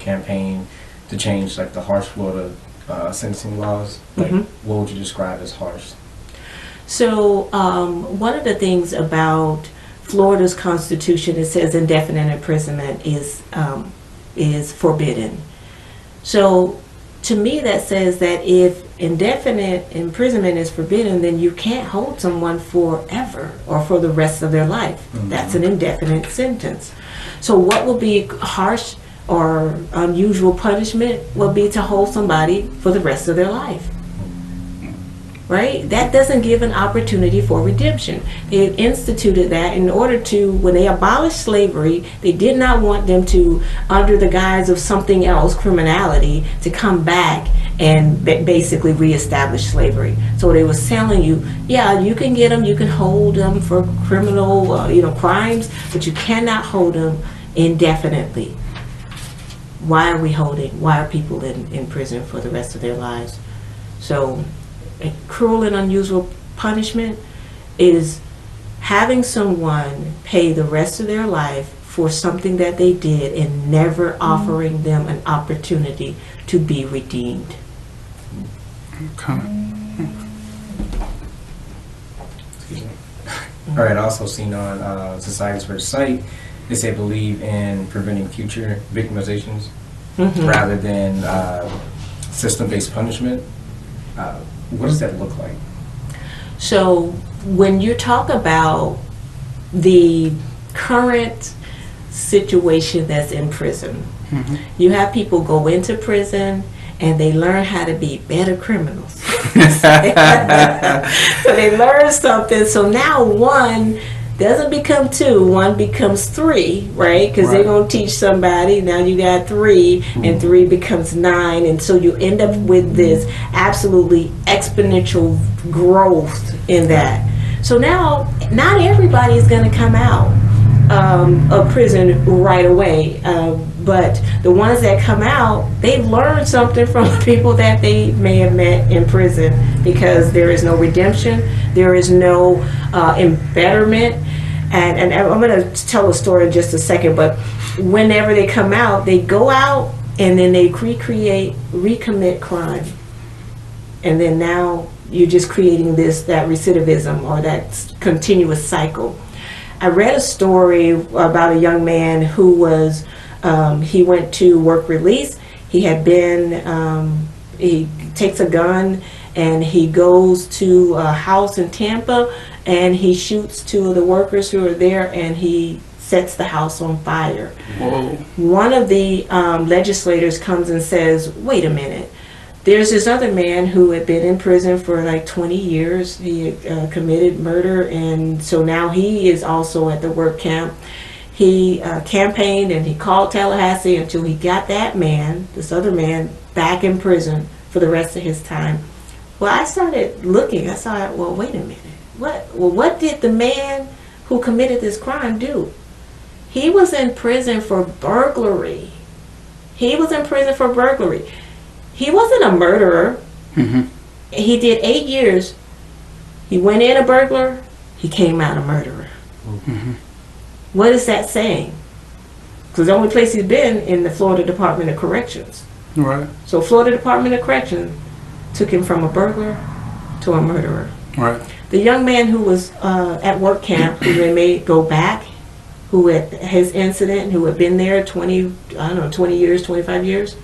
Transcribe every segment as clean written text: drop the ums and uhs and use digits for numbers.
campaign to change like the harsh Florida sentencing laws. Like, what would you describe as harsh? So one of the things about Florida's Constitution, it says indefinite imprisonment is forbidden. So to me, that says that if indefinite imprisonment is forbidden, then you can't hold someone forever or for the rest of their life. That's an indefinite sentence. So what will be harsh or unusual punishment will be to hold somebody for the rest of their life. Right? That doesn't give an opportunity for redemption. They instituted that in order to, when they abolished slavery, they did not want them to, under the guise of something else, criminality, to come back and basically reestablish slavery. So they was telling you, yeah, you can get them, you can hold them for criminal, crimes, but you cannot hold them indefinitely. Why are people in prison for the rest of their lives? So a cruel and unusual punishment is having someone pay the rest of their life for something that they did and never offering them an opportunity to be redeemed. Okay. Excuse me. All right, also seen on Society's first site, they say believe in preventing future victimizations rather than system-based punishment. What does that look like? So when you talk about the current situation that's in prison, you have people go into prison and they learn how to be better criminals. So they learn something. So now one doesn't become two, one becomes three, right? Because they're going to teach somebody. Now you got three, and three becomes nine. And so you end up with this absolutely exponential growth in that. So now, not everybody is going to come out of prison right away. But the ones that come out, they've learned something from the people that they may have met in prison, because there is no redemption, there is no embetterment. And I'm going to tell a story in just a second, but whenever they come out, they go out and then they recommit crime. And then now you're just creating that recidivism or that continuous cycle. I read a story about a young man who was, he went to work release. He had been, he takes a gun and he goes to a house in Tampa and he shoots two of the workers who are there and he sets the house on fire. Whoa. One of the legislators comes and says, wait a minute, there's this other man who had been in prison for like 20 years. He had committed murder, and so now he is also at the work camp. He campaigned and he called Tallahassee until he got that man, this other man, back in prison for the rest of his time. Well, I started looking. I saw, well, wait a minute. What did the man who committed this crime do? He was in prison for burglary. He wasn't a murderer. He did 8 years. He went in a burglar. He came out a murderer. What is that saying? Because the only place he's been in the Florida Department of Corrections. Right. So Florida Department of Corrections took him from a burglar to a murderer. Right. The young man who was at work camp, who they made go back, who had his incident, who had been there 20 years, 25 years.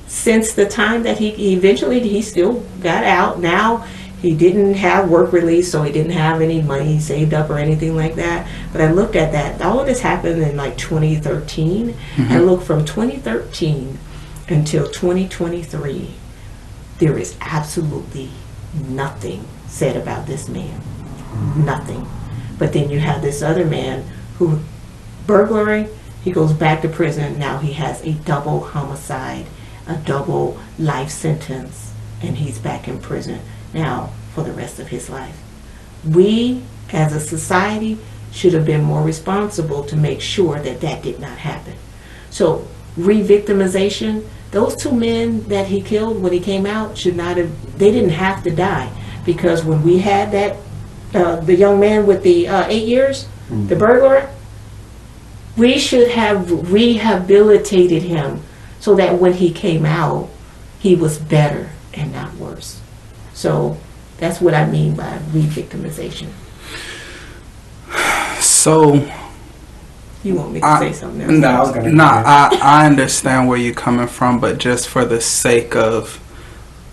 Since the time that he still got out. Now he didn't have work release, so he didn't have any money saved up or anything like that. But I looked at that. All of this happened in like 2013. I looked from 2013 until 2023. There is absolutely nothing said about this man. Nothing. But then you have this other man who, burglary, he goes back to prison. Now he has a double homicide, a double life sentence, and he's back in prison now for the rest of his life. We, as a society, should have been more responsible to make sure that that did not happen. So, re-victimization, those two men that he killed when he came out they didn't have to die. Because when we had that, the young man with the 8 years, the burglar, we should have rehabilitated him so that when he came out, he was better and not worse. So that's what I mean by re-victimization. So you want me to say something else? No, I was gonna. I understand where you're coming from, but just for the sake of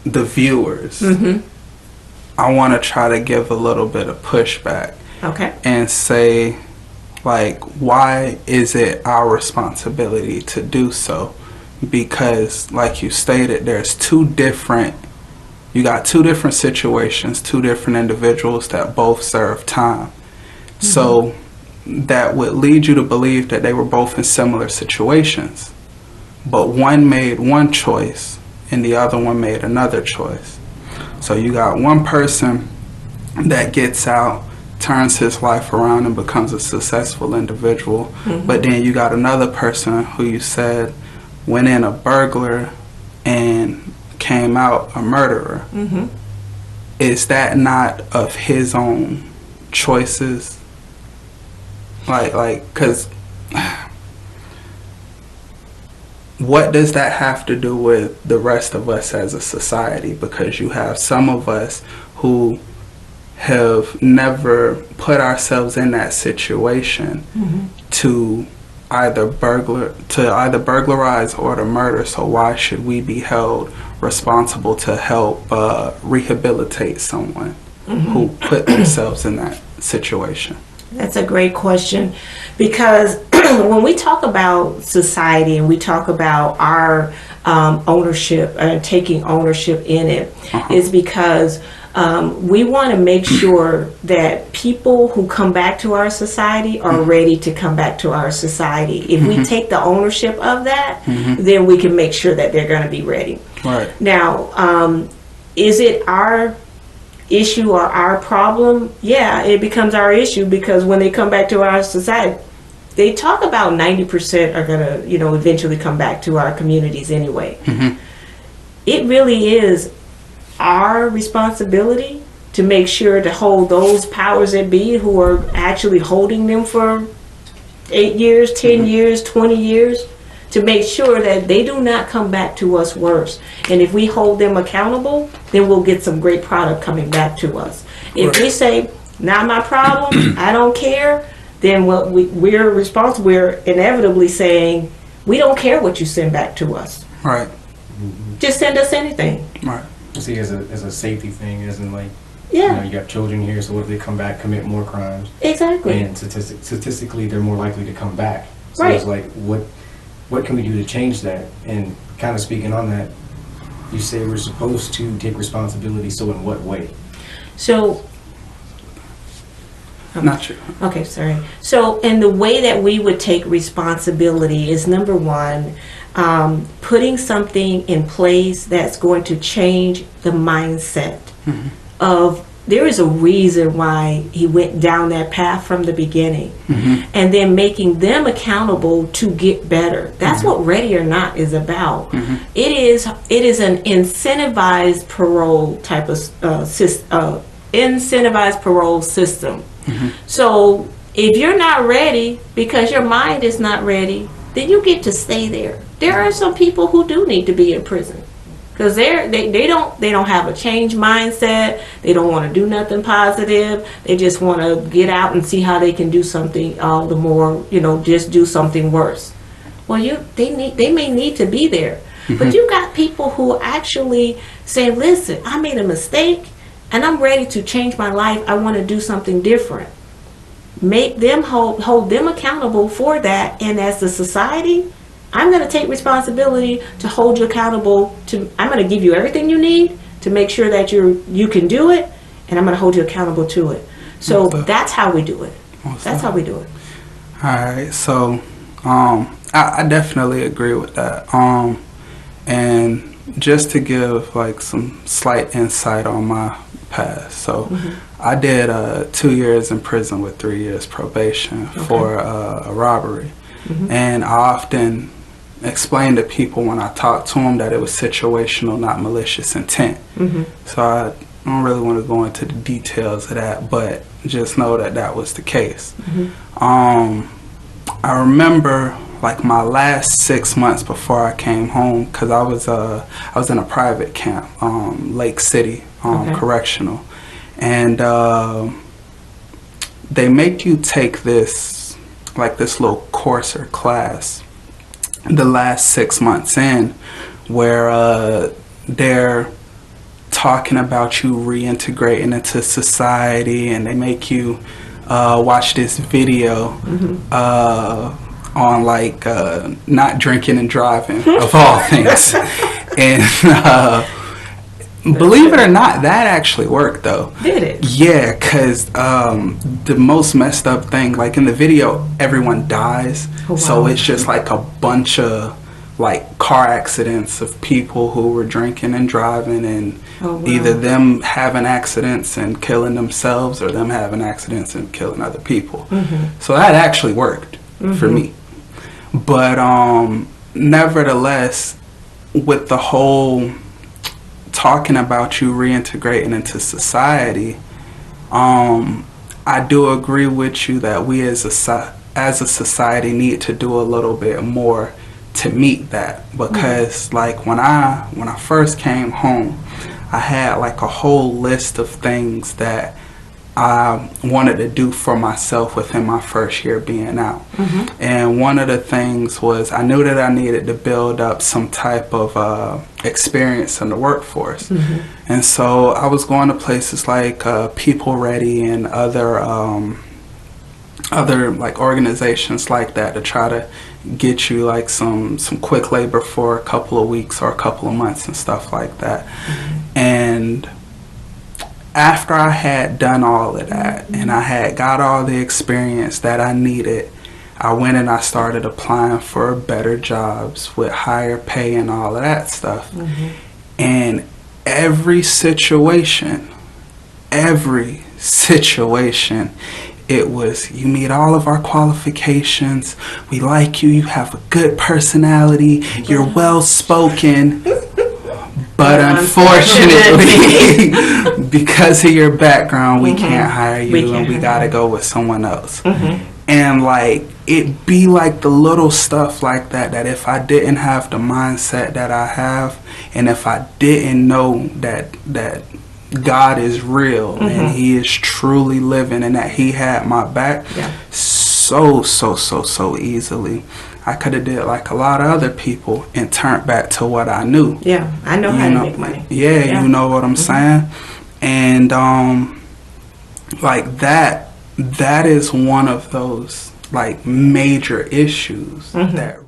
the viewers, I want to try to give a little bit of pushback. Okay. And say, like, why is it our responsibility to do so? Because, like you stated, you got two different situations, two different individuals that both serve time. So that would lead you to believe that they were both in similar situations. But one made one choice and the other one made another choice. So you got one person that gets out, turns his life around and becomes a successful individual. But then you got another person who you said went in a burglar and came out a murderer. Is that not of his own choices? Because what does that have to do with the rest of us as a society? Because you have some of us who have never put ourselves in that situation to either burglarize or to murder. So why should we be held responsible to help rehabilitate someone who put themselves in that situation? That's a great question, because when we talk about society and we talk about our ownership and taking ownership in it, is because we want to make sure that people who come back to our society are ready to come back to our society. If we take the ownership of that, then we can make sure that they're going to be ready. Right. Now, is it our issue or our problem? Yeah, it becomes our issue, because when they come back to our society, they talk about 90% are going to, eventually come back to our communities anyway. It really is our responsibility to make sure to hold those powers that be who are actually holding them for 8 years, 10 years, 20 years, to make sure that they do not come back to us worse. And if we hold them accountable, then we'll get some great product coming back to us. If we say, not my problem, I don't care, then we're responsible. We're inevitably saying, we don't care what you send back to us. Right. Just send us anything. Right. See, as a safety thing, isn't like, Yeah. you got children here, so what if they come back, commit more crimes? Exactly. And statistically, they're more likely to come back. So Right. it's like, what can we do to change that? And kind of speaking on that, you say we're supposed to take responsibility, so in what way? So, Not you. okay, sorry. So, in the way that we would take responsibility is, number one, putting something in place that's going to change the mindset of, there is a reason why he went down that path from the beginning, and then making them accountable to get better. That's what Ready or Not is about. It is an incentivized parole type of incentivized parole system. So if you're not ready because your mind is not ready, then you get to stay there. There are some people who do need to be in prison, because they don't have a change mindset. They don't want to do nothing positive. They just want to get out and see how they can do something all the more, just do something worse. Well, they may need to be there. But you got people who actually say, listen, I made a mistake and I'm ready to change my life. I want to do something different. Make them hold them accountable for that. And as the society, I'm going to take responsibility to hold you accountable. I'm going to give you everything you need to make sure that you can do it, and I'm going to hold you accountable to it. So that's how we do it. That's how we do it. All right. So I definitely agree with that. And just to give like some slight insight on my past. So I did 2 years in prison with 3 years probation for a robbery. And I often explain to people when I talk to them that it was situational, not malicious intent. So I don't really want to go into the details of that, but just know that that was the case. I remember like my last 6 months before I came home, because I was in a private camp, Lake City Correctional, and they make you take this little course or class the last 6 months in, where they're talking about you reintegrating into society, and they make you watch this video on like not drinking and driving of all things. And believe it or not, that actually worked though. Did it? Yeah, because the most messed up thing, like in the video, everyone dies. Oh, wow. So it's just like a bunch of like car accidents of people who were drinking and driving, and either them having accidents and killing themselves or them having accidents and killing other people. So that actually worked for me. But nevertheless, with the whole talking about you reintegrating into society, I do agree with you that we as a society need to do a little bit more to meet that, because like when I first came home, I had like a whole list of things that I wanted to do for myself within my first year being out. And one of the things was I knew that I needed to build up some type of experience in the workforce. And so I was going to places like People Ready and other like organizations like that to try to get you like some quick labor for a couple of weeks or a couple of months and stuff like that. And after I had done all of that and I had got all the experience that I needed, I went and I started applying for better jobs with higher pay and all of that stuff. And every situation, it was, you meet all of our qualifications, we like you, you have a good personality, you're well spoken, but unfortunately, because of your background, we can't hire you, and we gotta go with someone else. And like, it be like the little stuff like that if I didn't have the mindset that I have, and if I didn't know that God is real and He is truly living and that He had my back, so easily, I could have did like a lot of other people and turned back to what I knew. Yeah, I know how to make money. Yeah, you know what I'm saying? And like that is one of those like major issues that